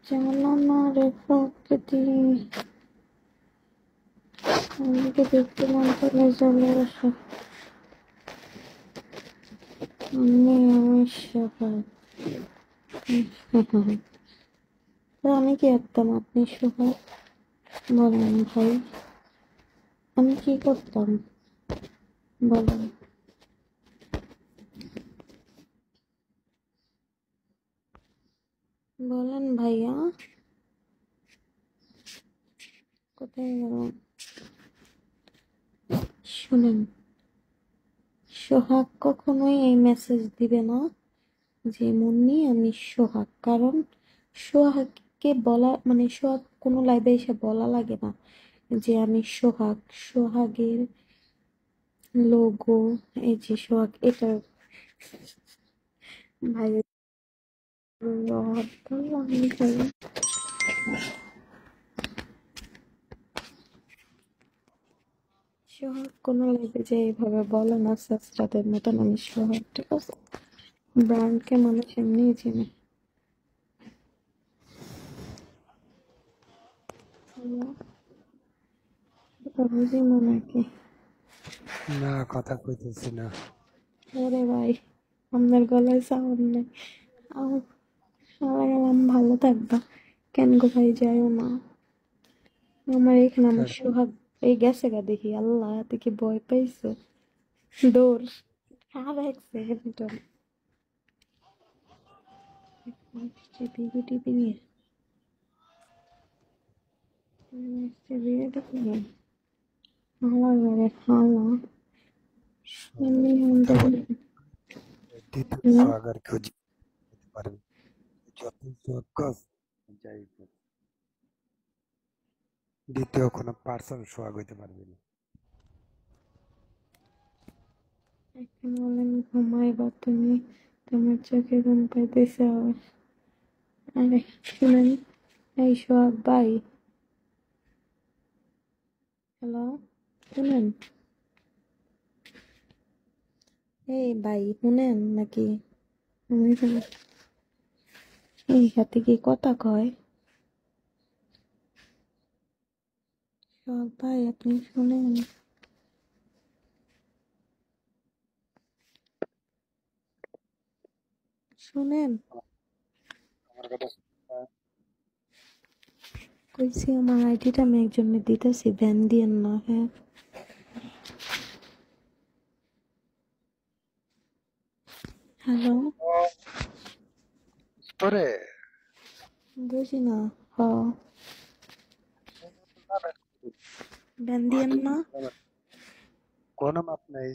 জানালার প্রকৃতি আমাকে দেখতে মন করে চলে আসে। আমি সোহাগ। তো আমি কি করতাম আপনি সোহাগ? বলেন ভাই, আমি কি করতাম বলেন? বলেন ভাইয়া, কোথায় গেলাম? শুনেন, সোহাগ কখনোই এই মেসেজ দিবে না যে মুন্নি আমি সোহাগ, কারণ সোহাগকে বলা মানে সোহাগ কোনো লাইভে এসে বলা লাগে না যে আমি সোহাগ। সোহাগের লোগো এই যে সোহাগ, এটা ভাই সোহাগ কোনো লাইভে যে এইভাবে বলে না সাস্টাদের মতন আমি সোহাগ, ঠিক আছে? ব্র্যান্ডকে মানুষ এমনিই চিনে। বুঝি না নাকি? না, কথা কইতেছি না। ওরে ভাই, আপনার গলায় সাউন্ড নেই। আমার গেলাম, ভালো থাকবা। কেন গো ভাই যাইও না আমার এখানে। আমার সোহাগ এই গেছে গা দেখি, আল্লাহ দেখি ভয় পাইছে, দৌড় আর এক সেকেন্ড টিপি টিপি নিয়ে হালা করে হালা এমনি দ্বিতীয় সোহাগ আর কেউ যেতে পারবে, যত সোহাগ কস যাই কর, দ্বিতীয় কোনো পার্সন সোহাগ হইতে পারবে না। এখন বলেন ঘুমাইবা তুমি, তোমার চোখে ঘুম পাইতেছে আবার। আরে শুনেন, এই সোহাগ ভাই, হ্যালো, শুনেন, এই ভাই শুনেন নাকি? আমি এই হাতে কি কথা কয়? সোহাগ ভাই আপনি শুনেন, শুনেন আমার কথা কইছি আমার আইডিটা আমি একজনের দিতেছি, ব্যান দিয়েন না। হ্যাঁ হ্যালো, পরে বুঝি না। হ, ব্যান দিয়েন না। কোনো মাপ নাই।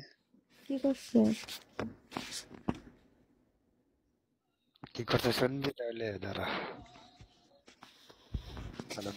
কি করছে? কি করতে শুনবি তাহলে? দাঁড়া, দাঁড়ান।